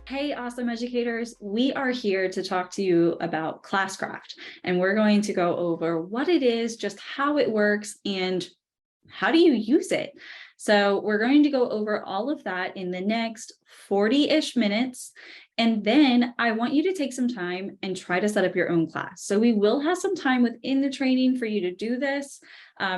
Hey, awesome educators. We are here to talk to you about Classcraft, and we're going to go over what it is, just how it works, and how do you use it. So we're going to go over all of that in the next 40-ish minutes. And then I want you to take some time and try to set up your own class. So we will have some time within the training for you to do this.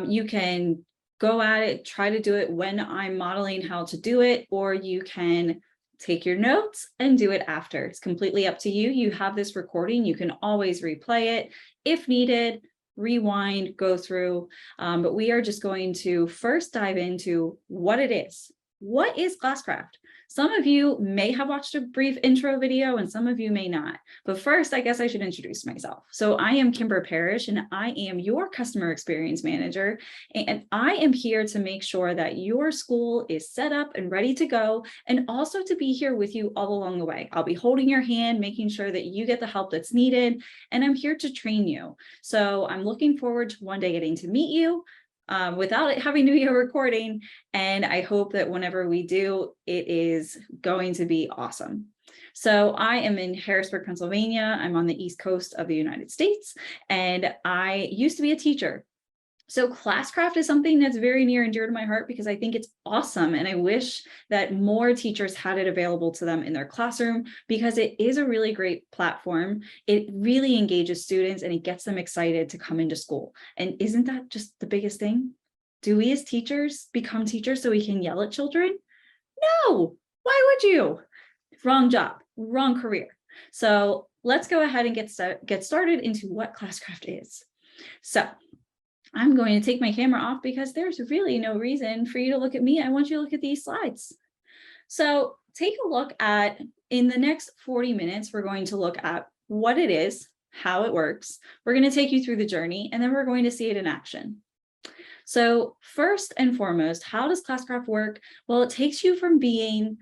You can go at it, try to do it when I'm modeling how to do it, or you can take your notes and do it after. It's completely up to you. You have this recording. You can always replay it if needed, rewind, go through. But we are just going to first dive into what it is. What is Classcraft? Some of you may have watched a brief intro video and some of you may not. But first, I guess I should introduce myself. So I am Kimber Parrish and I am your customer experience manager. And I am here to make sure that your school is set up and ready to go, and also to be here with you all along the way. I'll be holding your hand, making sure that you get the help that's needed, and I'm here to train you. So I'm looking forward to one day getting to meet you without it having to be a recording. And I hope that whenever we do, it is going to be awesome. So I am in Harrisburg, Pennsylvania. I'm on the East Coast of the United States, and I used to be a teacher. So Classcraft is something that's very near and dear to my heart because I think it's awesome. And I wish that more teachers had it available to them in their classroom because it is a really great platform. It really engages students and it gets them excited to come into school. And isn't that just the biggest thing? Do we as teachers become teachers so we can yell at children? No, why would you? Wrong job, wrong career. So let's go ahead and get started into what Classcraft is. So I'm going to take my camera off because there's really no reason for you to look at me. I want you to look at these slides. So take a look at, in the next 40 minutes, we're going to look at what it is, how it works. We're going to take you through the journey, and then we're going to see it in action. So first and foremost, how does Classcraft work? Well, it takes you from being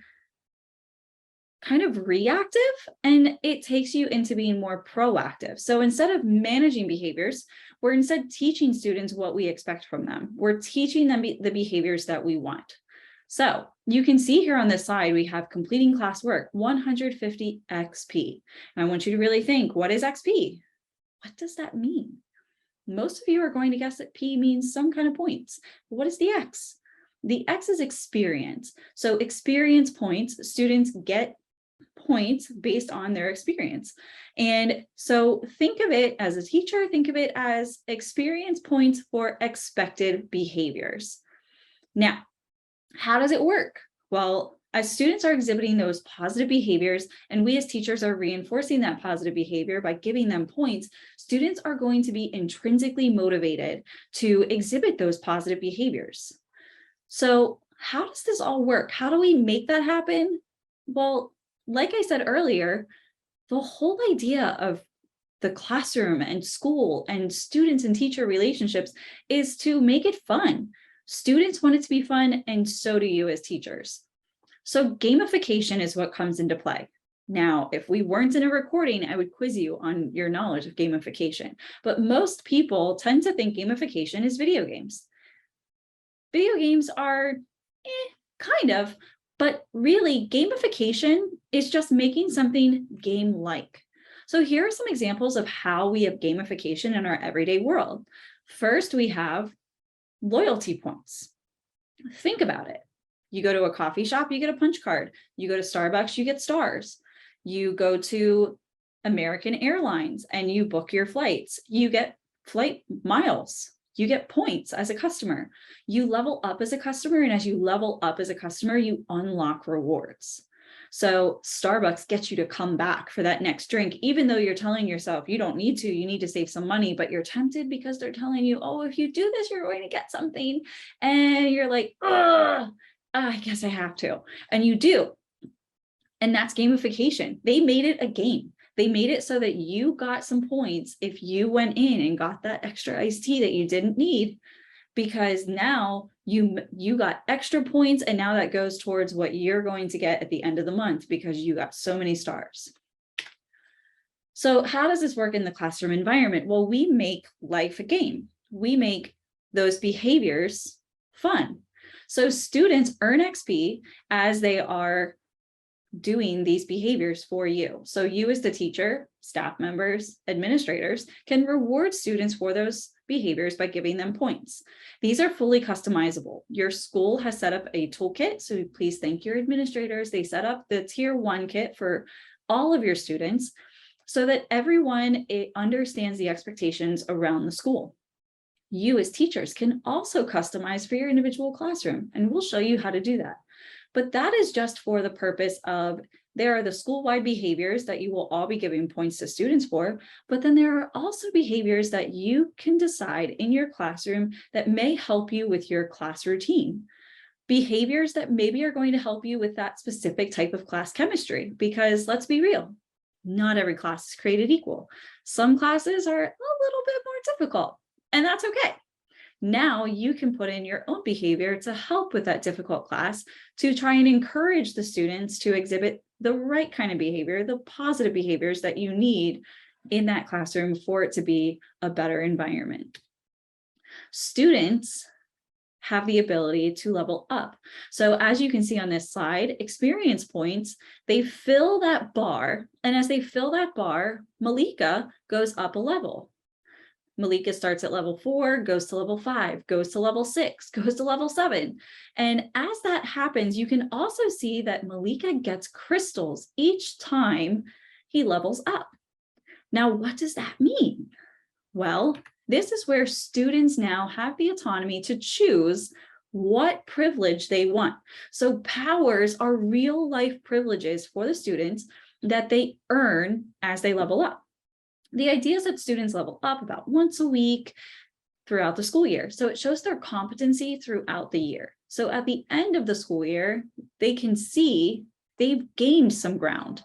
kind of reactive and it takes you into being more proactive. So instead of managing behaviors, we're instead teaching students what we expect from them. We're teaching them the behaviors that we want. So you can see here on this slide, we have completing classwork, 150 XP. And I want you to really think, what is XP? What does that mean? Most of you are going to guess that P means some kind of points. What is the X? The X is experience. So experience points, students get points based on their experience. And so think of it as a teacher, think of it as experience points for expected behaviors. Now, how does it work? Well, as students are exhibiting those positive behaviors and we as teachers are reinforcing that positive behavior by giving them points, students are going to be intrinsically motivated to exhibit those positive behaviors. So how does this all work? How do we make that happen? Well, like I said earlier, the whole idea of the classroom and school and students and teacher relationships is to make it fun. Students want it to be fun, and so do you as teachers. So gamification is what comes into play. Now, if we weren't in a recording, I would quiz you on your knowledge of gamification, but most people tend to think gamification is video games. Video games are kind of, but really gamification is just making something game-like. So here are some examples of how we have gamification in our everyday world. First, we have loyalty points. Think about it. You go to a coffee shop, you get a punch card. You go to Starbucks, you get stars. You go to American Airlines and you book your flights. You get flight miles. You get points as a customer. You level up as a customer, and as you level up as a customer, you unlock rewards. So Starbucks gets you to come back for that next drink, even though you're telling yourself you don't need to, you need to save some money, but you're tempted because they're telling you, oh, if you do this, you're going to get something. And you're like, oh, I guess I have to. And you do. And that's gamification. They made it a game. They made it so that you got some points if you went in and got that extra iced tea that you didn't need, because now you got extra points, and now that goes towards what you're going to get at the end of the month because you got so many stars. So how does this work in the classroom environment? Well, we make life a game. We make those behaviors fun. So students earn XP as they are doing these behaviors for you. So you as the teacher, staff members, administrators can reward students for those behaviors by giving them points. These are fully customizable. Your school has set up a toolkit, so please thank your administrators. They set up the tier 1 kit for all of your students so that everyone understands the expectations around the school. You as teachers can also customize for your individual classroom, and we'll show you how to do that. But that is just for the purpose of, there are the school-wide behaviors that you will all be giving points to students for, but then there are also behaviors that you can decide in your classroom that may help you with your class routine. Behaviors that maybe are going to help you with that specific type of class chemistry, because let's be real, not every class is created equal. Some classes are a little bit more difficult, and that's okay. Now you can put in your own behavior to help with that difficult class to try and encourage the students to exhibit the right kind of behavior, the positive behaviors that you need in that classroom for it to be a better environment. Students have the ability to level up. So as you can see on this slide, experience points, they fill that bar. And as they fill that bar, Malika goes up a level. Malika starts at level 4, goes to level 5, goes to level 6, goes to level 7. And as that happens, you can also see that Malika gets crystals each time he levels up. Now, what does that mean? Well, this is where students now have the autonomy to choose what privilege they want. So powers are real life privileges for the students that they earn as they level up. The idea is that students level up about once a week throughout the school year. So it shows their competency throughout the year. So at the end of the school year, they can see they've gained some ground.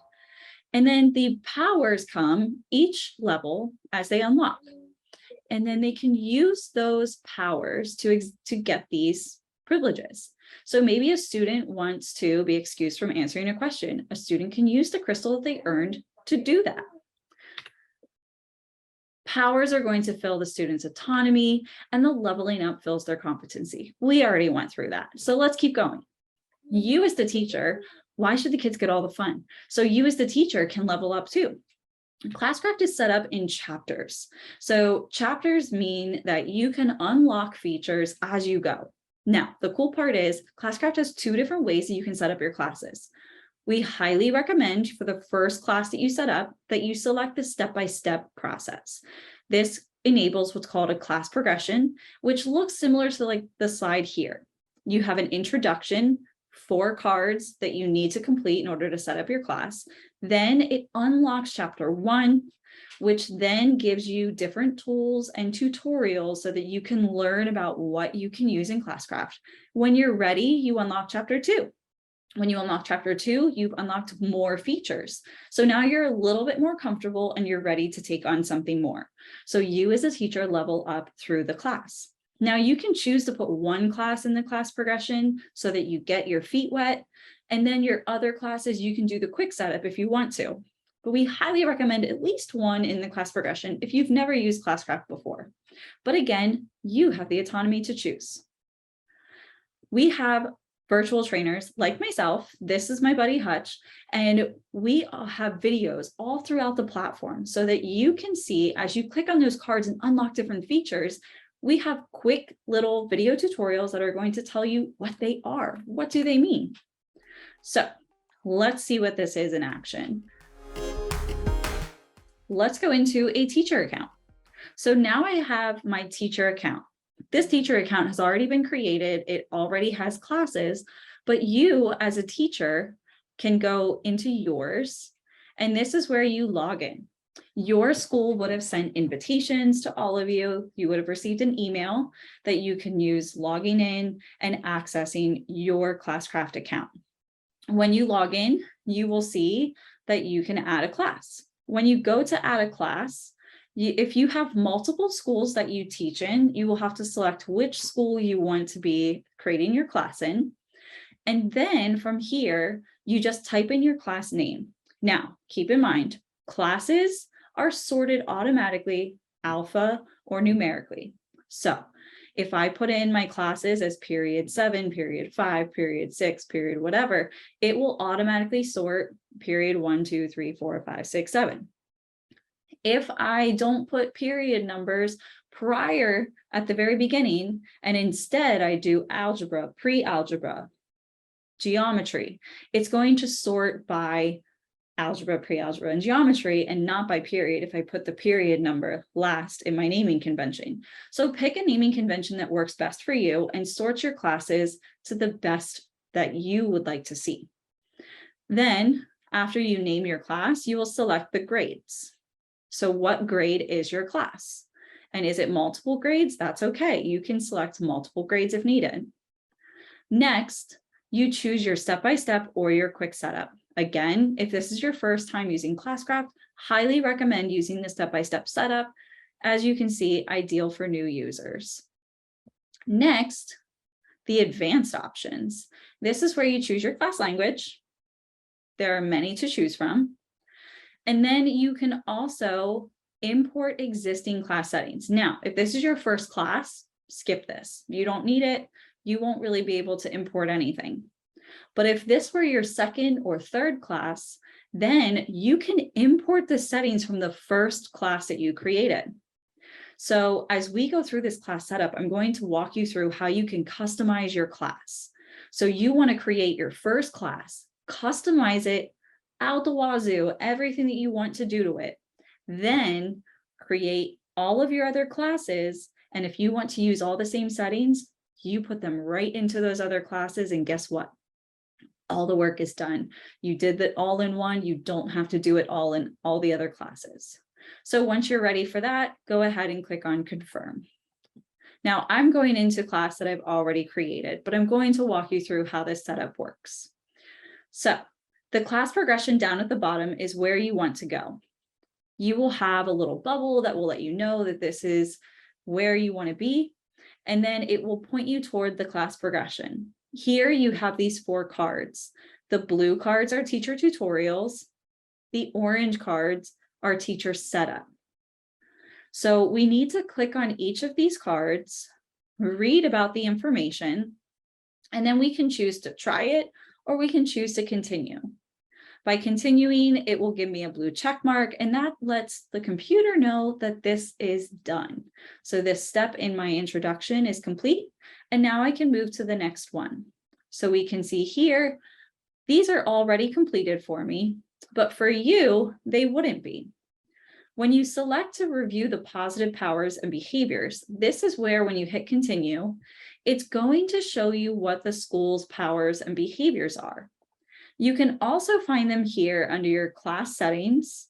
And then the powers come each level as they unlock. And then they can use those powers to get these privileges. So maybe a student wants to be excused from answering a question. A student can use the crystal that they earned to do that. Powers are going to fill the student's autonomy, and the leveling up fills their competency. We already went through that. So let's keep going. You as the teacher, why should the kids get all the fun? So you as the teacher can level up too. Classcraft is set up in chapters. So chapters mean that you can unlock features as you go. Now, the cool part is Classcraft has 2 different ways that you can set up your classes. We highly recommend for the first class that you set up that you select the step-by-step process. This enables what's called a class progression, which looks similar to like the slide here. You have an introduction, 4 cards that you need to complete in order to set up your class. Then it unlocks chapter 1, which then gives you different tools and tutorials so that you can learn about what you can use in Classcraft. When you're ready, you unlock chapter 2. When you unlock chapter 2, you've unlocked more features. So now you're a little bit more comfortable and you're ready to take on something more. So you as a teacher level up through the class. Now you can choose to put 1 class in the class progression so that you get your feet wet. And then your other classes, you can do the quick setup if you want to. But we highly recommend at least 1 in the class progression if you've never used Classcraft before. But again, you have the autonomy to choose. We have virtual trainers like myself. This is my buddy Hutch, and we all have videos all throughout the platform so that you can see as you click on those cards and unlock different features. We have quick little video tutorials that are going to tell you what they are. What do they mean? So let's see what this is in action. Let's go into a teacher account. So now I have my teacher account. This teacher account has already been created. It already has classes, but you as a teacher can go into yours, and this is where you log in. Your school would have sent invitations to all of you. You would have received an email that you can use logging in and accessing your Classcraft account. When you log in, you will see that you can add a class. When you go to add a class, if you have multiple schools that you teach in, you will have to select which school you want to be creating your class in. And then from here, you just type in your class name. Now, keep in mind, classes are sorted automatically, alpha or numerically. So If I put in my classes as period 7, period 5, period 6, period whatever, it will automatically sort period 1, 2, 3, 4, 5, 6, 7. If I don't put period numbers prior at the very beginning, and instead I do algebra, pre-algebra, geometry, it's going to sort by algebra, pre-algebra, and geometry, and not by period if I put the period number last in my naming convention. So pick a naming convention that works best for you and sort your classes to the best that you would like to see. Then, after you name your class, you will select the grades. So what grade is your class? And is it multiple grades? That's okay. You can select multiple grades if needed. Next, you choose your step-by-step or your quick setup. Again, if this is your first time using Classcraft, highly recommend using the step-by-step setup. As you can see, ideal for new users. Next, the advanced options. This is where you choose your class language. There are many to choose from. And then you can also import existing class settings. Now, if this is your first class, skip this. You don't need it. You won't really be able to import anything. But if this were your second or third class, then you can import the settings from the first class that you created. So as we go through this class setup, I'm going to walk you through how you can customize your class. So you want to create your first class, customize it out the wazoo, everything that you want to do to it. Then create all of your other classes. And if you want to use all the same settings, you put them right into those other classes. And guess what? All the work is done. You did that all in one. You don't have to do it all in all the other classes. So once you're ready for that, go ahead and click on confirm. Now I'm going into class that I've already created, but I'm going to walk you through how this setup works. So the class progression down at the bottom is where you want to go. You will have a little bubble that will let you know that this is where you want to be. And then it will point you toward the class progression. Here you have these 4 cards. The blue cards are teacher tutorials. The orange cards are teacher setup. So we need to click on each of these cards, read about the information, and then we can choose to try it or we can choose to continue. By continuing, it will give me a blue check mark, and that lets the computer know that this is done. So this step in my introduction is complete, and now I can move to the next one. So we can see here, these are already completed for me, but for you, they wouldn't be. When you select to review the positive powers and behaviors, this is where when you hit continue, it's going to show you what the school's powers and behaviors are. You can also find them here under your class settings,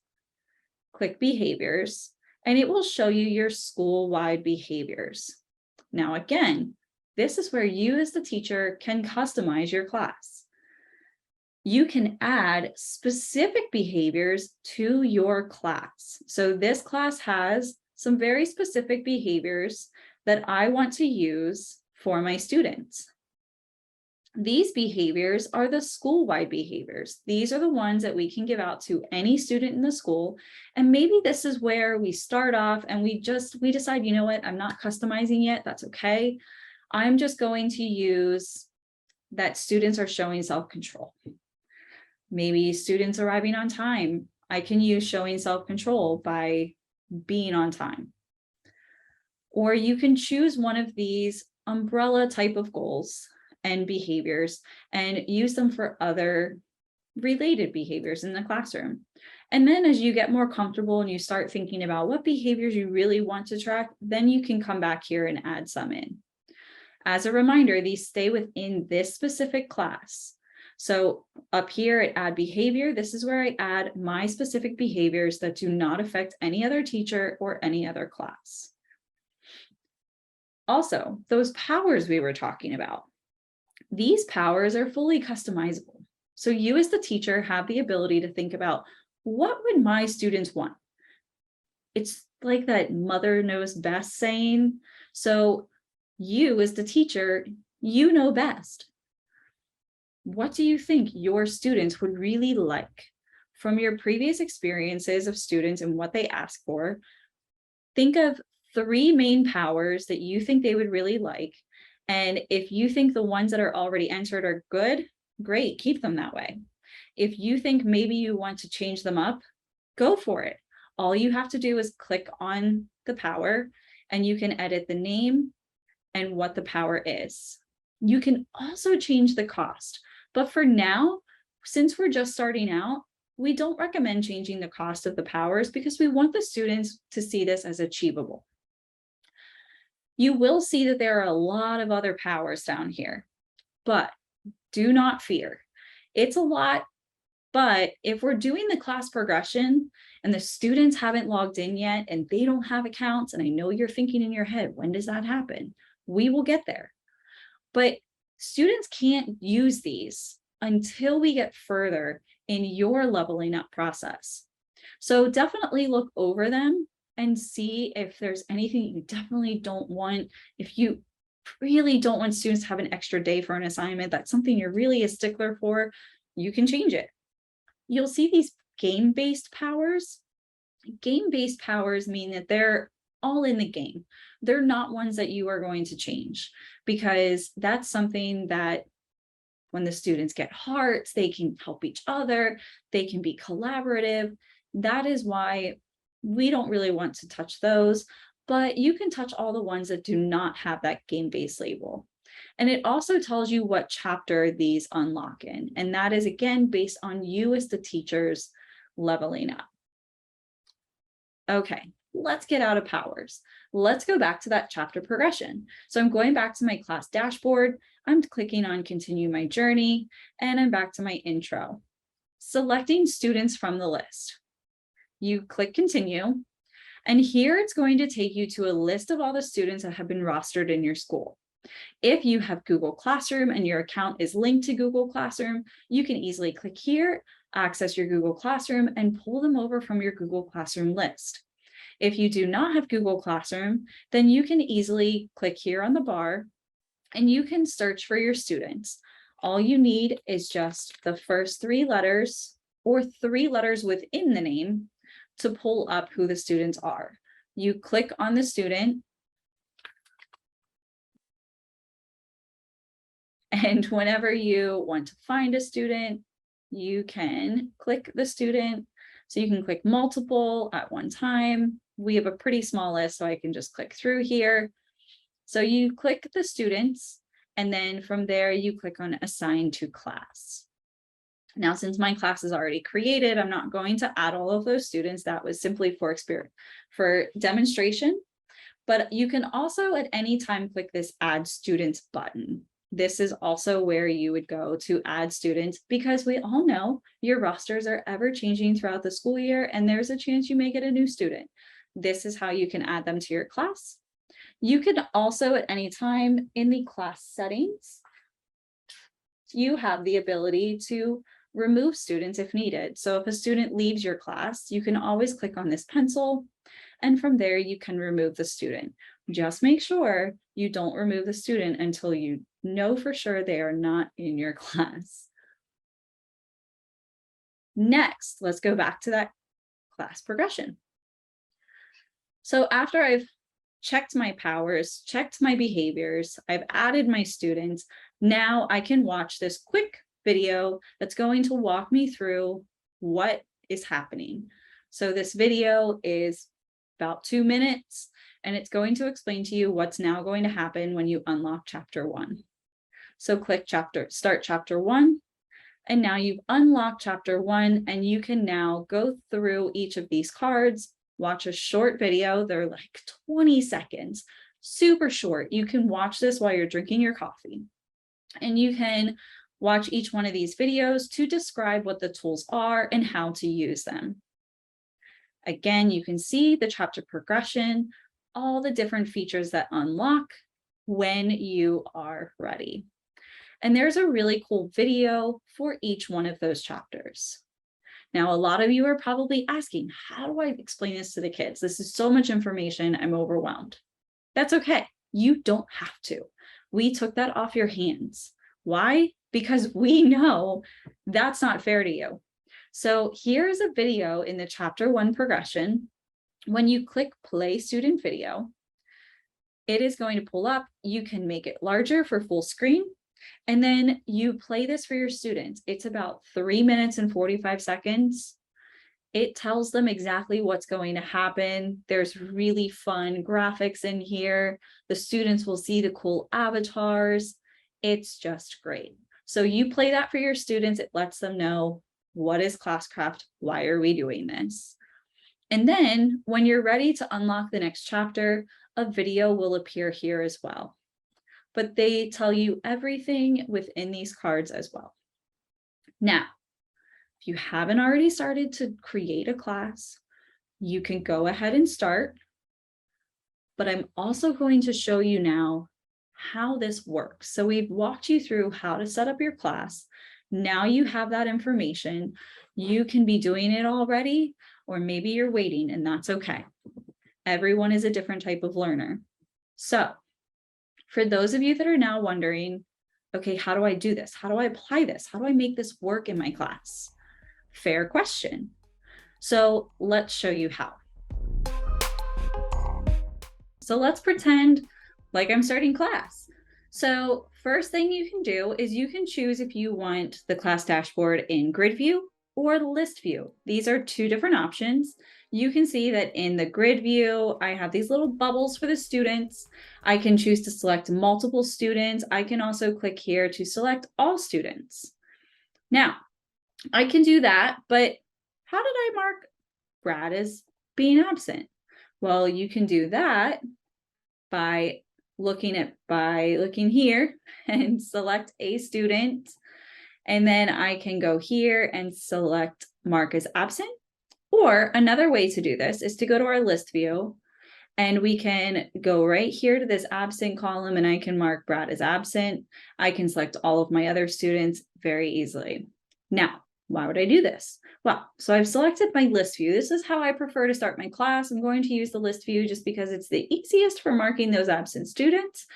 click behaviors, and it will show you your school-wide behaviors. Now, again, this is where you as the teacher can customize your class. You can add specific behaviors to your class. So this class has some very specific behaviors that I want to use for my students. These behaviors are the school-wide behaviors. These are the ones that we can give out to any student in the school. And maybe this is where we start off and we decide, you know what, I'm not customizing yet. That's okay. I'm just going to use that students are showing self-control. Maybe students arriving on time. I can use showing self-control by being on time. Or you can choose one of these umbrella type of goals and behaviors and use them for other related behaviors in the classroom. And then as you get more comfortable and you start thinking about what behaviors you really want to track, then you can come back here and add some in. As a reminder, these stay within this specific class. So up here at add behavior, this is where I add my specific behaviors that do not affect any other teacher or any other class. Also, those powers we were talking about. These powers are fully customizable. So you as the teacher have the ability to think about what would my students want? It's like that mother knows best saying. So you as the teacher, you know best. What do you think your students would really like? From your previous experiences of students and what they ask for, think of 3 main powers that you think they would really like. And if you think the ones that are already entered are good, great, keep them that way. If you think maybe you want to change them up, go for it. All you have to do is click on the power and you can edit the name and what the power is. You can also change the cost, but for now, since we're just starting out, we don't recommend changing the cost of the powers because we want the students to see this as achievable. You will see that there are a lot of other powers down here, but do not fear. It's a lot, but if we're doing the class progression and the students haven't logged in yet and they don't have accounts, and I know you're thinking in your head, when does that happen? We will get there. But students can't use these until we get further in your leveling up process. So definitely look over them and see if there's anything you definitely don't want. If you really don't want students to have an extra day for an assignment, that's something you're really a stickler for, you can change it. You'll see these game-based powers. Game-based powers mean that they're all in the game. They're not ones that you are going to change because that's something that when the students get hearts, they can help each other, they can be collaborative. That is why we don't really want to touch those, but you can touch all the ones that do not have that game-based label. And it also tells you what chapter these unlock in. And that is, again, based on you as the teachers leveling up. Okay, let's get out of powers. Let's go back to that chapter progression. So I'm going back to my class dashboard. I'm clicking on continue my journey, and I'm back to my intro. Selecting students from the list. You click continue, and here it's going to take you to a list of all the students that have been rostered in your school. If you have Google Classroom and your account is linked to Google Classroom, you can easily click here, access your Google Classroom, and pull them over from your Google Classroom list. If you do not have Google Classroom, then you can easily click here on the bar and you can search for your students. All you need is just the first 3 letters or 3 letters within the name to pull up who the students are. You click on the student, and whenever you want to find a student, you can click the student. So you can click multiple at one time. We have a pretty small list, so I can just click through here. So you click the students, and then from there you click on assign to class. Now, since my class is already created, I'm not going to add all of those students. That was simply for demonstration. But you can also at any time click this add students button. This is also where you would go to add students because we all know your rosters are ever changing throughout the school year and there's a chance you may get a new student. This is how you can add them to your class. You can also at any time in the class settings, you have the ability to remove students if needed. So if a student leaves your class, you can always click on this pencil and from there you can remove the student. Just make sure you don't remove the student until you know for sure they are not in your class. Next, let's go back to that class progression. So after I've checked my powers, checked my behaviors, I've added my students, now I can watch this quick video that's going to walk me through what is happening. So this video is about 2 minutes, and it's going to explain to you what's now going to happen when you unlock chapter 1. So click start chapter 1, and now you've unlocked chapter 1, and you can now go through each of these cards, watch a short video. They're like 20 seconds, super short. You can watch this while you're drinking your coffee, and you can watch each one of these videos to describe what the tools are and how to use them. Again, you can see the chapter progression, all the different features that unlock when you are ready. And there's a really cool video for each one of those chapters. Now, a lot of you are probably asking, how do I explain this to the kids? This is so much information, I'm overwhelmed. That's okay, you don't have to. We took that off your hands. Why? Because we know that's not fair to you. So here's a video in the chapter 1 progression. When you click play student video, it is going to pull up. You can make it larger for full screen. And then you play this for your students. It's about 3 minutes and 45 seconds. It tells them exactly what's going to happen. There's really fun graphics in here. The students will see the cool avatars. It's just great. So you play that for your students. It lets them know, what is Classcraft? Why are we doing this? And then when you're ready to unlock the next chapter, a video will appear here as well. But they tell you everything within these cards as well. Now, if you haven't already started to create a class, you can go ahead and start. But I'm also going to show you now how this works. So we've walked you through how to set up your class. Now you have that information. You can be doing it already, or maybe you're waiting, and that's okay. Everyone is a different type of learner. So for those of you that are now wondering, okay, how do I do this? How do I apply this? How do I make this work in my class? Fair question. So let's show you how. So let's pretend like I'm starting class. So first thing you can do is you can choose if you want the class dashboard in grid view or list view. These are two different options. You can see that in the grid view, I have these little bubbles for the students. I can choose to select multiple students. I can also click here to select all students. Now, I can do that, but how did I mark Brad as being absent? Well, you can do that by looking here and select a student. And then I can go here and select mark as absent. Or another way to do this is to go to our list view, and we can go right here to this absent column, and I can mark Brad as absent. I can select all of my other students very easily. Now, why would I do this? Well, so I've selected my list view. This is how I prefer to start my class. I'm going to use the list view just because it's the easiest for marking those absent students.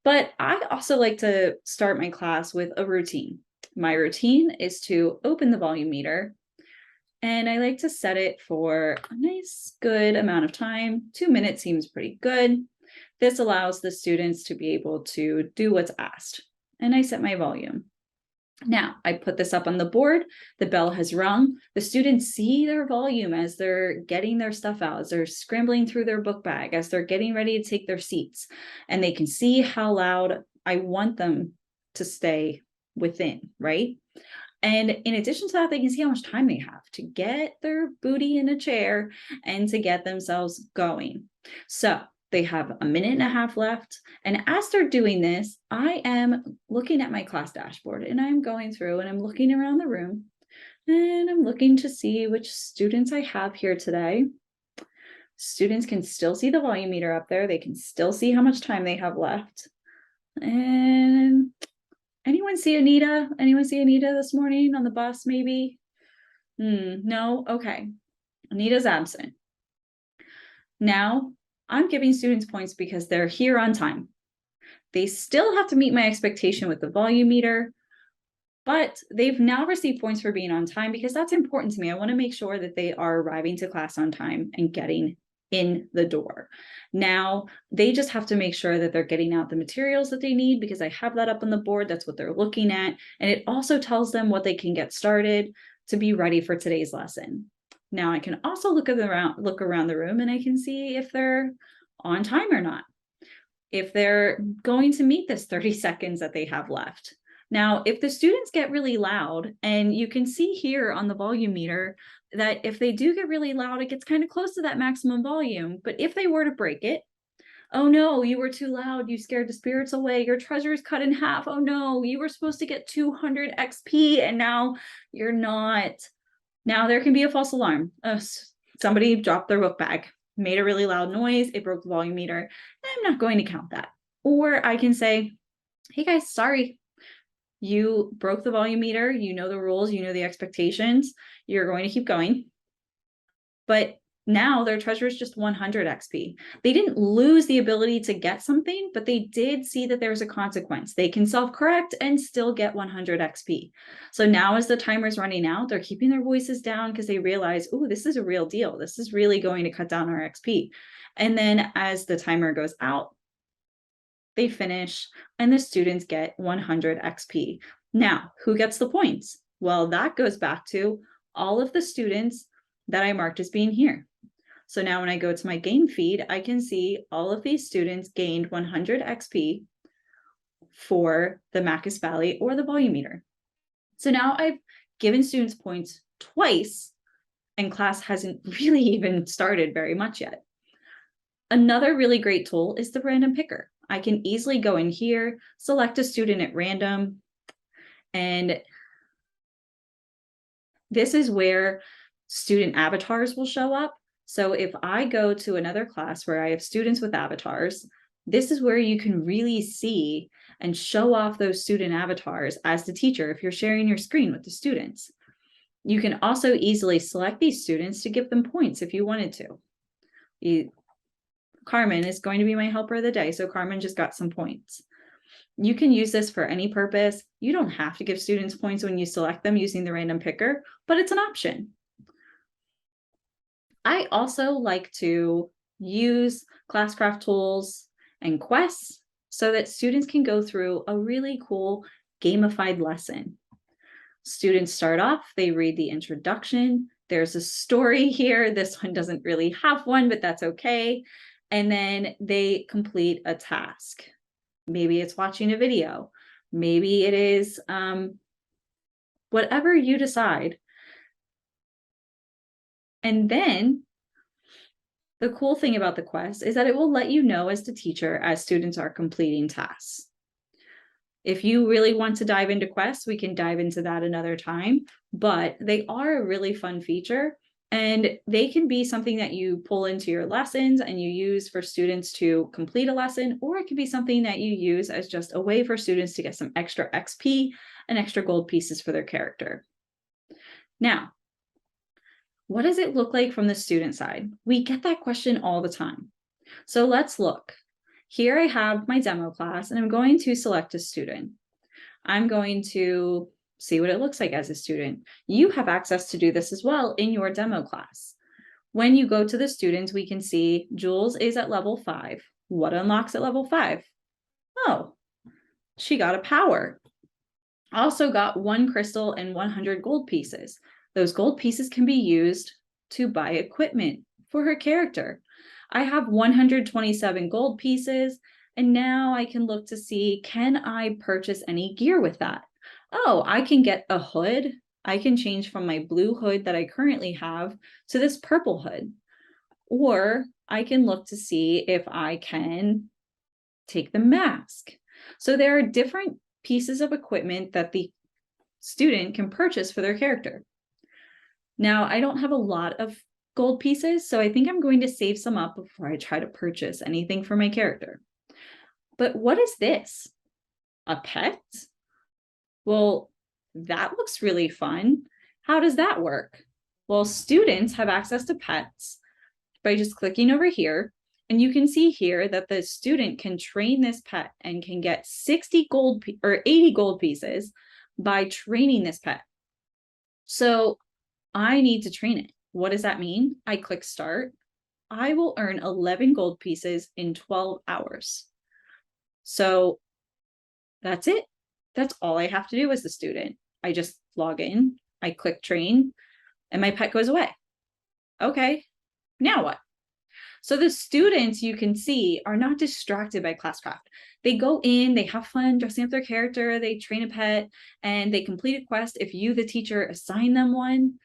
But I also like to start my class with a routine. My routine is to open the volume meter, and I like to set it for a nice, good amount of time. 2 minutes seems pretty good. This allows the students to be able to do what's asked. And I set my volume. Now, I put this up on the board. The bell has rung. The students see their volume as they're getting their stuff out, as they're scrambling through their book bag, as they're getting ready to take their seats. And they can see how loud I want them to stay within, right? And in addition to that, they can see how much time they have to get their booty in a chair and to get themselves going. So they have 1.5 minutes left. And as they're doing this, I am looking at my class dashboard, and I'm going through and I'm looking around the room, and I'm looking to see which students I have here today. Students can still see the volume meter up there. They can still see how much time they have left. And anyone see Anita? Anyone see Anita this morning on the bus, maybe? No? Okay. Anita's absent. Now, I'm giving students points because they're here on time. They still have to meet my expectation with the volume meter, but they've now received points for being on time because that's important to me. I want to make sure that they are arriving to class on time and getting in the door. Now, they just have to make sure that they're getting out the materials that they need because I have that up on the board. That's what they're looking at. And it also tells them what they can get started to be ready for today's lesson. Now I can also look around the room, and I can see if they're on time or not, if they're going to meet this 30 seconds that they have left. Now, if the students get really loud, and you can see here on the volume meter that if they do get really loud, it gets kind of close to that maximum volume. But if they were to break it, oh no, you were too loud, you scared the spirits away, your treasure is cut in half. Oh no, you were supposed to get 200 XP and now you're not. Now there can be a false alarm. Somebody dropped their book bag, made a really loud noise, it broke the volume meter. I'm not going to count that. Or I can say, hey guys, sorry, you broke the volume meter, you know the rules, you know the expectations, you're going to keep going. But now their treasure is just 100 XP. They didn't lose the ability to get something, but they did see that there's a consequence. They can self-correct and still get 100 XP. So now as the timer's running out, they're keeping their voices down because they realize, oh, this is a real deal. This is really going to cut down our XP. And then as the timer goes out, they finish, and the students get 100 XP. Now, who gets the points? Well, that goes back to all of the students that I marked as being here. So now when I go to my game feed, I can see all of these students gained 100 XP for the Macus Valley or the volume meter. So now I've given students points twice, and class hasn't really even started very much yet. Another really great tool is the random picker. I can easily go in here, select a student at random, and this is where student avatars will show up. So if I go to another class where I have students with avatars, this is where you can really see and show off those student avatars as the teacher if you're sharing your screen with the students. You can also easily select these students to give them points if you wanted to. Carmen is going to be my helper of the day, so Carmen just got some points. You can use this for any purpose. You don't have to give students points when you select them using the random picker, but it's an option. I also like to use Classcraft tools and quests so that students can go through a really cool gamified lesson. Students start off, they read the introduction. There's a story here. This one doesn't really have one, but that's okay. And then they complete a task. Maybe it's watching a video. Maybe it is whatever you decide. And then the cool thing about the quest is that it will let you know as the teacher as students are completing tasks. If you really want to dive into quests, we can dive into that another time, but they are a really fun feature. And they can be something that you pull into your lessons and you use for students to complete a lesson, or it could be something that you use as just a way for students to get some extra XP and extra gold pieces for their character. Now, what does it look like from the student side? We get that question all the time. So let's look. Here I have my demo class, and I'm going to select a student. I'm going to see what it looks like as a student. You have access to do this as well in your demo class. When you go to the students, we can see Jules is at level 5. What unlocks at level 5? Oh, she got a power. Also got 1 crystal and 100 gold pieces. Those gold pieces can be used to buy equipment for her character. I have 127 gold pieces, and now I can look to see, can I purchase any gear with that? Oh, I can get a hood. I can change from my blue hood that I currently have to this purple hood. Or I can look to see if I can take the mask. So there are different pieces of equipment that the student can purchase for their character. Now, I don't have a lot of gold pieces, so I think I'm going to save some up before I try to purchase anything for my character. But what is this? A pet? Well, that looks really fun. How does that work? Well, students have access to pets by just clicking over here. And you can see here that the student can train this pet and can get 60 gold or 80 gold pieces by training this pet. So I need to train it. What does that mean? I click start. I will earn 11 gold pieces in 12 hours. So that's it. That's all I have to do as the student. I just log in, I click train, and my pet goes away. Okay, now what? So the students, you can see, are not distracted by Classcraft. They go in, they have fun dressing up their character, they train a pet, and they complete a quest if you, the teacher, assign them one.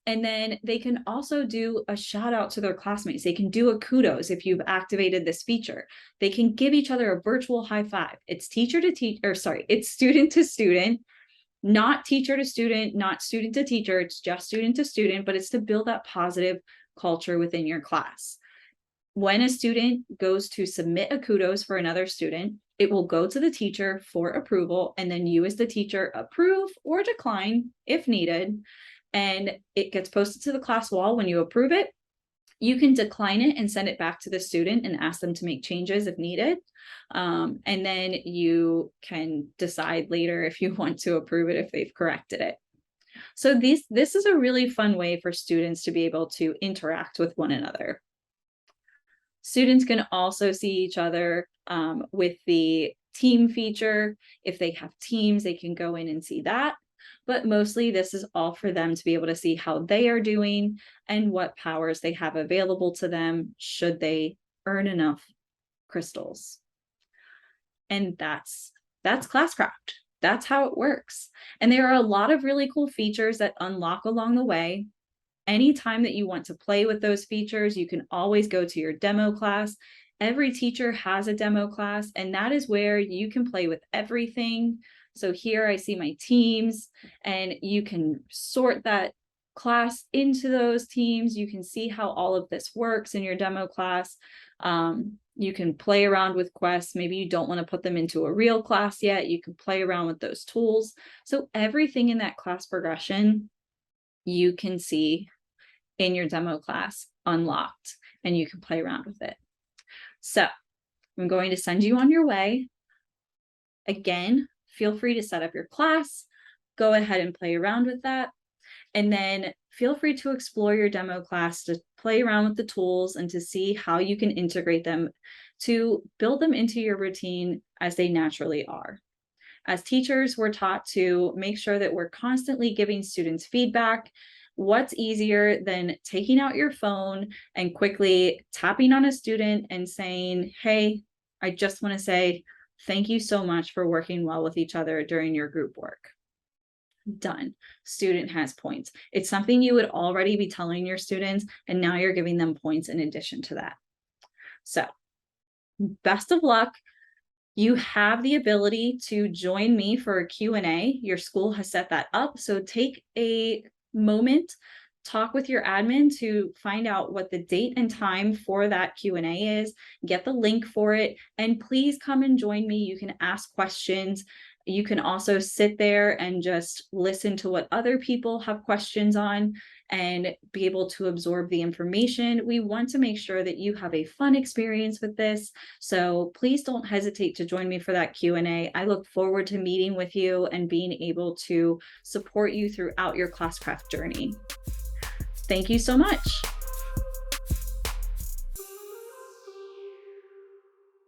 And then they can also do a shout out to their classmates. They can do a kudos if you've activated this feature. They can give each other a virtual high five. It's teacher to teacher, or sorry, it's student to student, not teacher to student, not student to teacher. It's just student to student, but it's to build that positive culture within your class. When a student goes to submit a kudos for another student, it will go to the teacher for approval, and then you as the teacher approve or decline if needed. And it gets posted to the class wall. When you approve it, you can decline it and send it back to the student and ask them to make changes if needed. And then you can decide later if you want to approve it if they've corrected it. So this is a really fun way for students to be able to interact with one another. Students can also see each other with the team feature. If they have teams, they can go in and see that. But mostly this is all for them to be able to see how they are doing and what powers they have available to them should they earn enough crystals. And that's Classcraft. That's how it works. And there are a lot of really cool features that unlock along the way. Anytime that you want to play with those features, you can always go to your demo class. Every teacher has a demo class, and that is where you can play with everything. So here I see my teams, and you can sort that class into those teams. You can see how all of this works in your demo class. You can play around with quests. Maybe you don't want to put them into a real class yet. You can play around with those tools. So everything in that class progression, you can see in your demo class unlocked, and you can play around with it. So I'm going to send you on your way. Again, feel free to set up your class, go ahead and play around with that. And then feel free to explore your demo class to play around with the tools and to see how you can integrate them to build them into your routine as they naturally are. As teachers, we're taught to make sure that we're constantly giving students feedback. What's easier than taking out your phone and quickly tapping on a student and saying, hey, I just want to say thank you so much for working well with each other during your group work. Done. Student has points. It's something you would already be telling your students, and now you're giving them points in addition to that. So best of luck. You have the ability to join me for a Q&A. Your school has set that up. So take a moment, talk with your admin to find out what the date and time for that Q&A is, get the link for it, and please come and join me. You can ask questions. You can also sit there and just listen to what other people have questions on and be able to absorb the information. We want to make sure that you have a fun experience with this. So please don't hesitate to join me for that Q&A. I look forward to meeting with you and being able to support you throughout your Classcraft journey. Thank you so much.